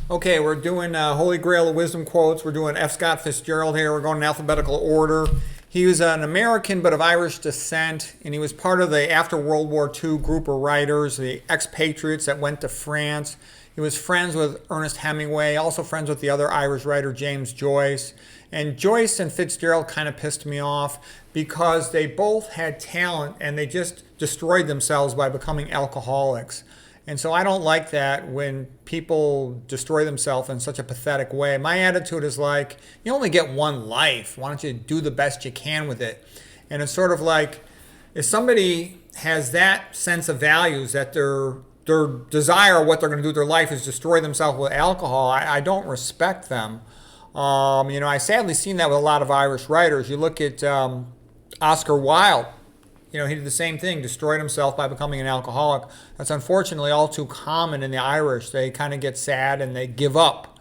Okay, we're doing Holy Grail of Wisdom quotes. We're doing F. Scott Fitzgerald here. We're going in alphabetical order. He was an American but of Irish descent, and he was part of the after World War II group of writers, the expatriates that went to France. He was friends with Ernest Hemingway, also friends with the other Irish writer James Joyce. And Joyce and Fitzgerald kind of pissed me off because they both had talent and they just destroyed themselves by becoming alcoholics. And so I don't like that when people destroy themselves in such a pathetic way. My attitude is like, you only get one life. Why don't you do the best you can with it? And it's sort of like, if somebody has that sense of values that their desire, what they're going to do with their life is destroy themselves with alcohol, I don't respect them. I sadly seen that with a lot of Irish writers. You look at Oscar Wilde. He did the same thing, destroyed himself by becoming an alcoholic. That's unfortunately all too common in the Irish. They kind of get sad and they give up.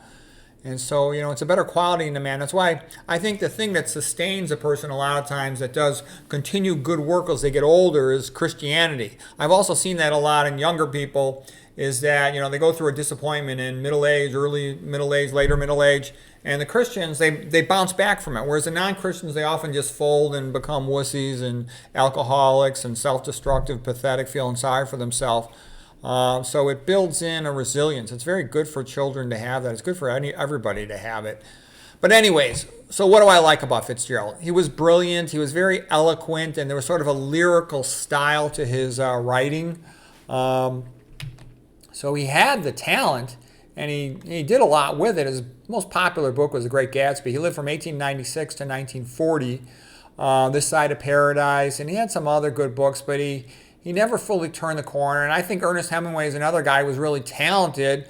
And so, it's a better quality in a man. That's why I think the thing that sustains a person a lot of times that does continue good work as they get older is Christianity. I've also seen that a lot in younger people is that, they go through a disappointment in middle age, early middle age, later middle age. And the Christians, they bounce back from it. Whereas the non-Christians, they often just fold and become wussies and alcoholics and self-destructive, pathetic, feeling sorry for themselves. So it builds in a resilience. It's very good for children to have that. It's good for everybody to have it. But anyways, so what do I like about Fitzgerald? He was brilliant. He was very eloquent, and there was sort of a lyrical style to his writing. So he had the talent, and he did a lot with it. His most popular book was The Great Gatsby. He lived from 1896 to 1940, This Side of Paradise, and he had some other good books, but he never fully turned the corner. And I think Ernest Hemingway is another guy who was really talented,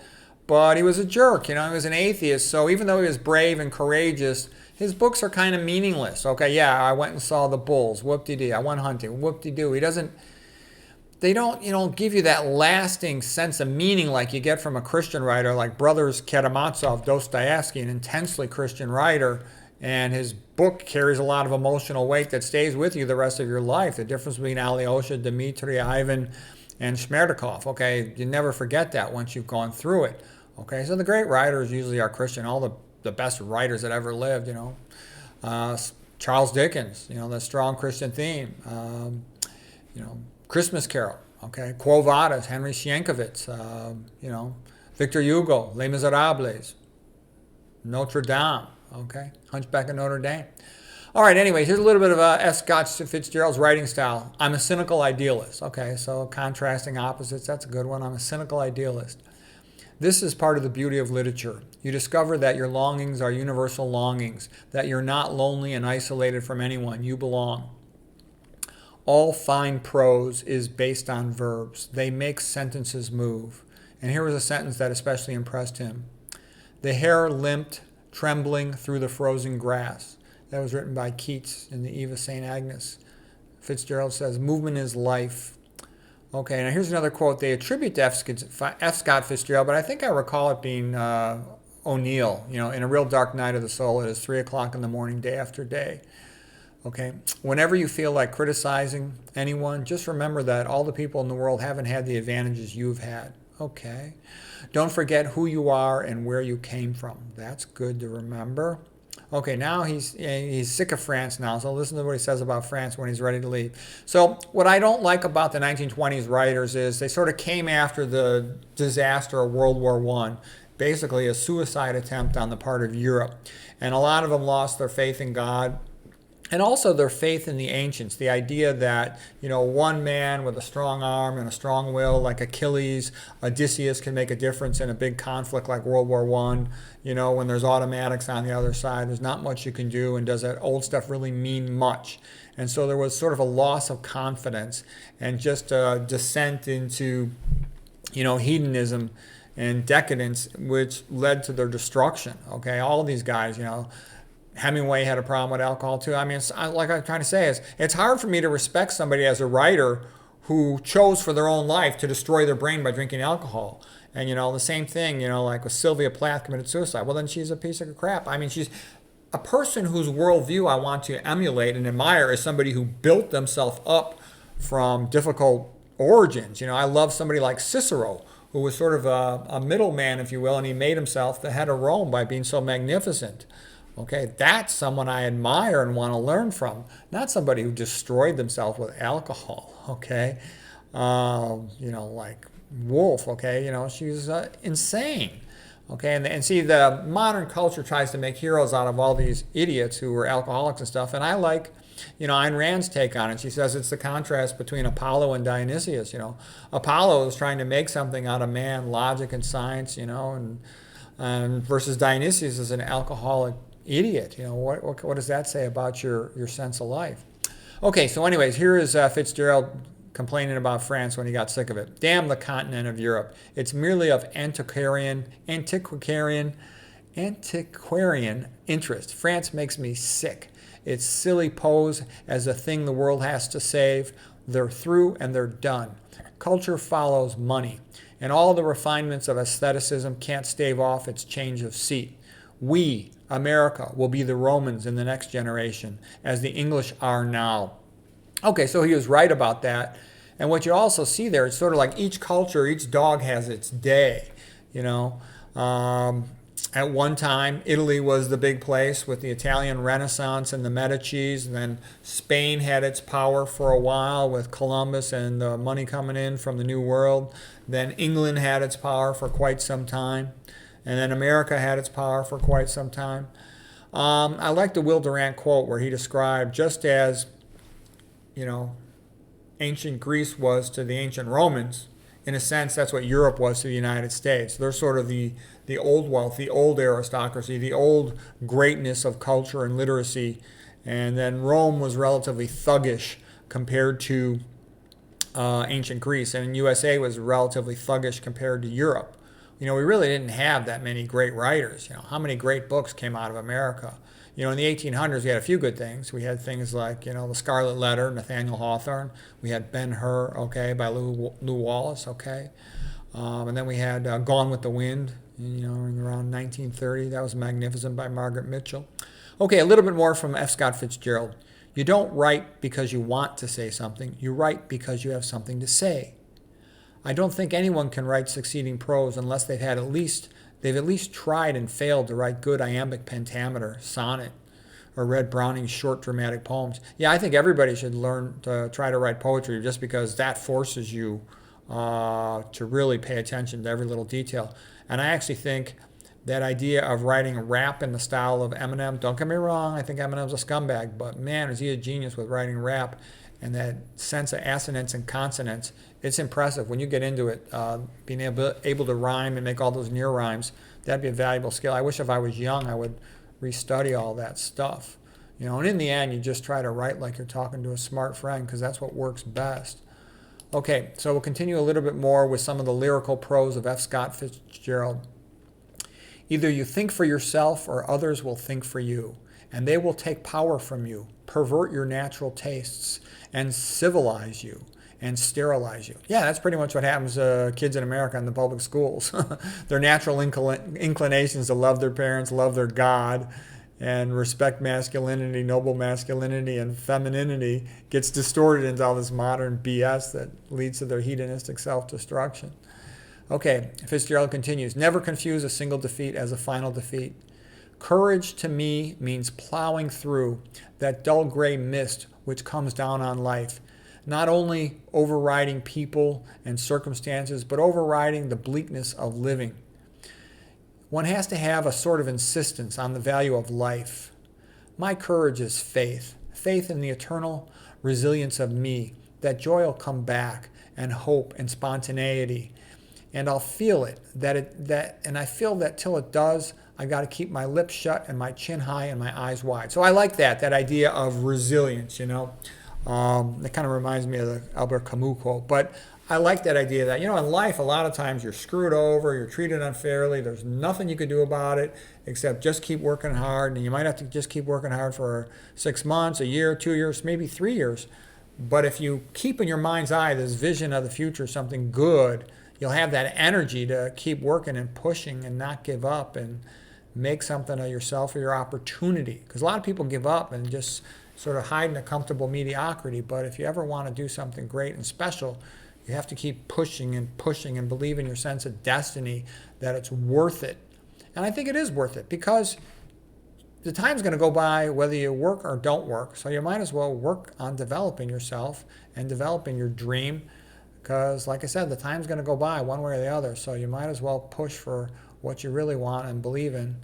but he was a jerk. He was an atheist. So even though he was brave and courageous, his books are kind of meaningless. Okay, yeah, I went and saw the bulls. Whoop-de-dee. I went hunting. Whoop-de-doo. They don't give you that lasting sense of meaning like you get from a Christian writer like Brothers Karamazov, Dostoevsky, an intensely Christian writer, and his book carries a lot of emotional weight that stays with you the rest of your life. The difference between Alyosha, Dmitri, Ivan, and Smerdyakov. Okay, you never forget that once you've gone through it. Okay, so the great writers usually are Christian. All the best writers that ever lived, Charles Dickens, the strong Christian theme. Christmas Carol, okay, Quo Vadis, Henry Sienkiewicz, Victor Hugo, Les Miserables, Notre Dame, okay, Hunchback of Notre Dame. All right, anyway, here's a little bit of F. Scott Fitzgerald's writing style. I'm a cynical idealist, okay, so contrasting opposites, that's a good one. I'm a cynical idealist. This is part of the beauty of literature. You discover that your longings are universal longings, that you're not lonely and isolated from anyone. You belong. All fine prose is based on verbs. They make sentences move. And here was a sentence that especially impressed him. The hare limped, trembling through the frozen grass. That was written by Keats in the Eve of St. Agnes. Fitzgerald says, movement is life. Okay, now here's another quote. They attribute to F. Scott Fitzgerald, but I think I recall it being O'Neill. In A Real Dark Night of the Soul, it is 3 o'clock in the morning, day after day. Okay, whenever you feel like criticizing anyone, just remember that all the people in the world haven't had the advantages you've had. Okay, don't forget who you are and where you came from. That's good to remember. Okay, now he's sick of France now, so listen to what he says about France when he's ready to leave. So what I don't like about the 1920s writers is they sort of came after the disaster of World War I, basically a suicide attempt on the part of Europe. And a lot of them lost their faith in God. And also their faith in the ancients, the idea that, one man with a strong arm and a strong will like Achilles, Odysseus can make a difference in a big conflict like World War I. When there's automatics on the other side, there's not much you can do, and does that old stuff really mean much? And so there was sort of a loss of confidence and just a descent into, hedonism and decadence, which led to their destruction. Okay, all these guys, Hemingway had a problem with alcohol too. I mean, like I'm trying to say is, it's hard for me to respect somebody as a writer who chose for their own life to destroy their brain by drinking alcohol. And the same thing, like with Sylvia Plath committed suicide. Well, then she's a piece of crap. I mean, she's a person whose worldview I want to emulate and admire is somebody who built themselves up from difficult origins. I love somebody like Cicero, who was sort of a middleman, if you will, and he made himself the head of Rome by being so magnificent. Okay, that's someone I admire and want to learn from, not somebody who destroyed themselves with alcohol. Okay, like Wolf. Okay, she's insane. Okay, and see, the modern culture tries to make heroes out of all these idiots who were alcoholics and stuff, and I like, Ayn Rand's take on it. She says it's the contrast between Apollo and Dionysius. Apollo is trying to make something out of man, logic and science, and versus Dionysius is an alcoholic idiot. What does that say about your sense of life? Okay, so anyways, here is Fitzgerald complaining about France when he got sick of it. Damn the continent of Europe. It's merely of antiquarian interest. France makes me sick. Its silly pose as a thing the world has to save. They're through and they're done. Culture follows money, and all the refinements of aestheticism can't stave off its change of seat. We, America, will be the Romans in the next generation, as the English are now. Okay, so he was right about that. And what you also see there, it's sort of like each culture, each dog has its day. At one time, Italy was the big place with the Italian Renaissance and the Medicis. And then Spain had its power for a while with Columbus and the money coming in from the New World. Then England had its power for quite some time. And then America had its power for quite some time. I like the Will Durant quote where he described just as, ancient Greece was to the ancient Romans. In a sense, that's what Europe was to the United States. They're sort of the old wealth, the old aristocracy, the old greatness of culture and literacy. And then Rome was relatively thuggish compared to ancient Greece. And USA was relatively thuggish compared to Europe. We really didn't have that many great writers. How many great books came out of America? In the 1800s, we had a few good things. We had things like, The Scarlet Letter, Nathaniel Hawthorne. We had Ben-Hur, by Lew Wallace, and then we had Gone with the Wind, around 1930. That was magnificent by Margaret Mitchell. Okay, a little bit more from F. Scott Fitzgerald. You don't write because you want to say something. You write because you have something to say. I don't think anyone can write succeeding prose unless they've at least tried and failed to write good iambic pentameter, sonnet, or read Browning's short dramatic poems. Yeah, I think everybody should learn to try to write poetry just because that forces you to really pay attention to every little detail. And I actually think that idea of writing rap in the style of Eminem, don't get me wrong, I think Eminem's a scumbag, but man, is he a genius with writing rap. And that sense of assonance and consonance, it's impressive. When you get into it, being able to rhyme and make all those near rhymes, that'd be a valuable skill. I wish if I was young, I would restudy all that stuff. And in the end, you just try to write like you're talking to a smart friend because that's what works best. Okay, so we'll continue a little bit more with some of the lyrical prose of F. Scott Fitzgerald. Either you think for yourself or others will think for you, and they will take power from you, pervert your natural tastes, and civilize you and sterilize you. Yeah, that's pretty much what happens to kids in America in the public schools. Their natural inclinations to love their parents, love their God, and respect masculinity, noble masculinity, and femininity gets distorted into all this modern BS that leads to their hedonistic self-destruction. Okay, Fitzgerald continues, never confuse a single defeat as a final defeat. Courage to me means plowing through that dull gray mist which comes down on life, not only overriding people and circumstances, but overriding the bleakness of living. One has to have a sort of insistence on the value of life. My courage is faith in the eternal resilience of me, that joy will come back, and hope and spontaneity. And I'll feel it, and I feel that till it does, I got to keep my lips shut and my chin high and my eyes wide. So I like that idea of resilience, It kind of reminds me of the Albert Camus quote. But I like that idea that, in life, a lot of times you're screwed over, you're treated unfairly, there's nothing you can do about it except just keep working hard. And you might have to just keep working hard for 6 months, a year, 2 years, maybe 3 years. But if you keep in your mind's eye this vision of the future, something good, you'll have that energy to keep working and pushing and not give up and make something of yourself or your opportunity. Because a lot of people give up and just sort of hide in a comfortable mediocrity. But if you ever want to do something great and special, You have to keep pushing and pushing and believe in your sense of destiny that it's worth it. And I think it is worth it because the time's going to go by whether you work or don't work. So you might as well work on developing yourself and developing your dream because, like I said, the time's going to go by one way or the other. So you might as well push for what you really want and believe in.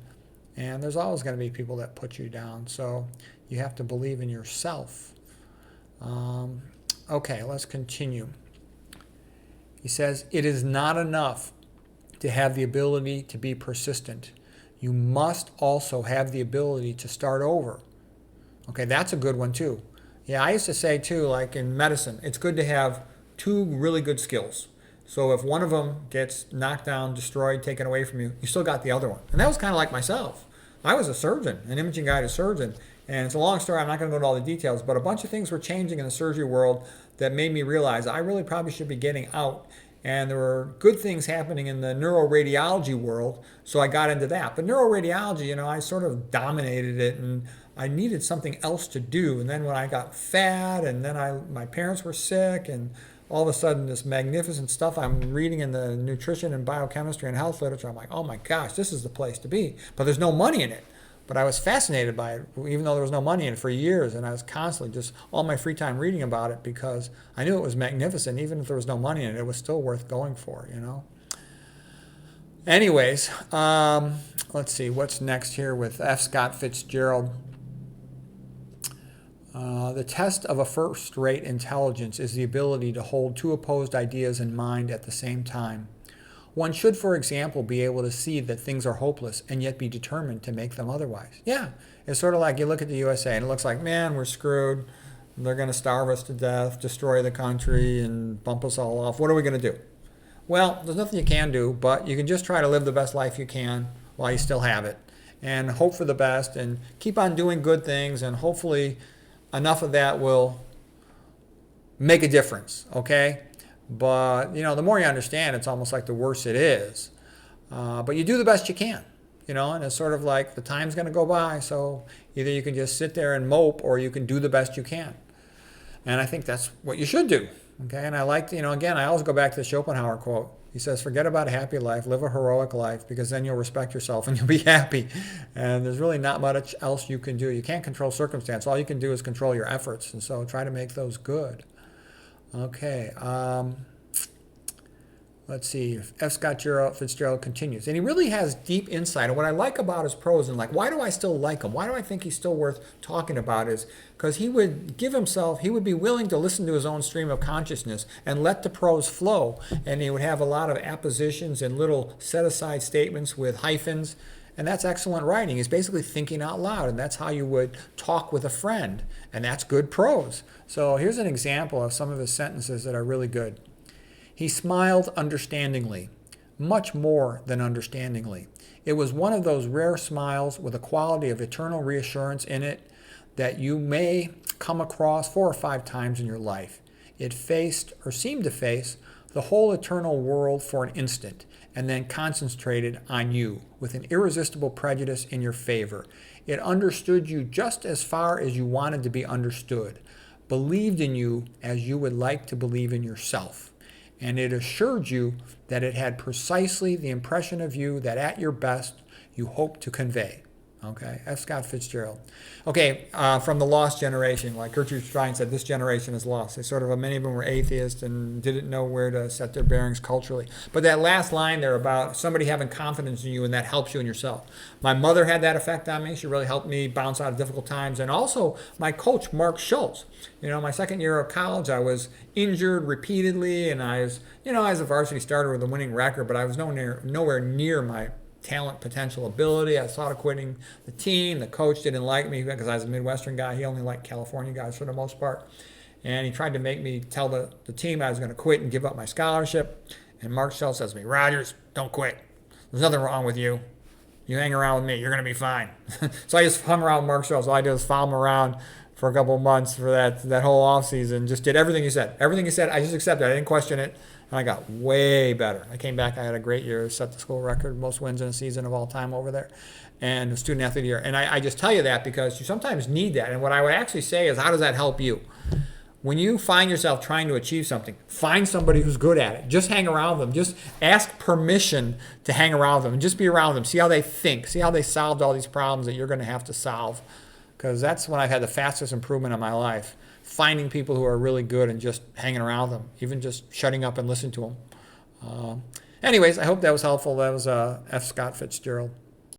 And there's always going to be people that put you down. So you have to believe in yourself. Okay, let's continue. He says, it is not enough to have the ability to be persistent. You must also have the ability to start over. Okay, that's a good one too. Yeah, I used to say too, like in medicine, it's good to have two really good skills. So if one of them gets knocked down, destroyed, taken away from you, you still got the other one. And that was kind of like myself. I was a surgeon, an imaging guided surgeon. And it's a long story. I'm not going to go into all the details, but a bunch of things were changing in the surgery world that made me realize I really probably should be getting out. And there were good things happening in the neuroradiology world, so I got into that. But neuroradiology, I sort of dominated it, and I needed something else to do. And then when I got fat, and then my parents were sick, and all of a sudden this magnificent stuff I'm reading in the nutrition and biochemistry and health literature, I'm like, oh my gosh, this is the place to be. But there's no money in it. But I was fascinated by it, even though there was no money in it for years. And I was constantly just all my free time reading about it because I knew it was magnificent. Even if there was no money in it, it was still worth going for, Anyways, let's see. What's next here with F. Scott Fitzgerald? The test of a first-rate intelligence is the ability to hold two opposed ideas in mind at the same time. One should, for example, be able to see that things are hopeless and yet be determined to make them otherwise. Yeah, it's sort of like you look at the USA and it looks like, man, we're screwed. They're going to starve us to death, destroy the country, and bump us all off. What are we going to do? Well, there's nothing you can do, but you can just try to live the best life you can while you still have it and hope for the best and keep on doing good things, and hopefully enough of that will make a difference, okay? But, the more you understand, it's almost like the worse it is. But you do the best you can, and it's sort of like the time's going to go by. So either you can just sit there and mope or you can do the best you can. And I think that's what you should do. Okay. And I like, again, I always go back to the Schopenhauer quote. He says, forget about a happy life, live a heroic life, because then you'll respect yourself and you'll be happy. And there's really not much else you can do. You can't control circumstance. All you can do is control your efforts. And so try to make those good. Okay, let's see. F. Scott Fitzgerald continues. And he really has deep insight. And what I like about his prose, and why do I still like him? Why do I think he's still worth talking about is because he would he would be willing to listen to his own stream of consciousness and let the prose flow. And he would have a lot of appositions and little set-aside statements with hyphens. And that's excellent writing. He's basically thinking out loud, and that's how you would talk with a friend, and that's good prose. So here's an example of some of his sentences that are really good. He smiled understandingly, much more than understandingly. It was one of those rare smiles with a quality of eternal reassurance in it that you may come across 4 or 5 times in your life. It faced, or seemed to face, the whole eternal world for an instant, and then concentrated on you with an irresistible prejudice in your favor. It understood you just as far as you wanted to be understood, believed in you as you would like to believe in yourself, and it assured you that it had precisely the impression of you that at your best you hoped to convey. Okay, F. Scott Fitzgerald. Okay, from the lost generation, like Gertrude Stein said, this generation is lost. They many of them were atheists and didn't know where to set their bearings culturally. But that last line there about somebody having confidence in you, and that helps you in yourself. My mother had that effect on me. She really helped me bounce out of difficult times. And also my coach, Mark Schultz. My second year of college, I was injured repeatedly, and I was, as a varsity starter with a winning record, but I was nowhere near my talent, potential, ability. I thought of quitting the team. The coach didn't like me because I was a Midwestern guy. He only liked California guys for the most part. And he tried to make me tell the team I was going to quit and give up my scholarship. And Mark Schultz says to me, Rogers, don't quit. There's nothing wrong with you. You hang around with me. You're going to be fine. So I just hung around with Mark Schultz. All I did was follow him around for a couple of months for that whole off season. Just did everything he said. Everything he said, I just accepted. I didn't question it. And I got way better. I came back. I had a great year. Set the school record, most wins in a season of all time over there. And student athlete of the year. And I just tell you that because you sometimes need that. And what I would actually say is, how does that help you? When you find yourself trying to achieve something, find somebody who's good at it. Just hang around them. Just ask permission to hang around them and just be around them. See how they think. See how they solved all these problems that you're going to have to solve. Because that's when I've had the fastest improvement in my life. Finding people who are really good and just hanging around them. Even just shutting up and listening to them. Anyways, I hope that was helpful. That was F. Scott Fitzgerald.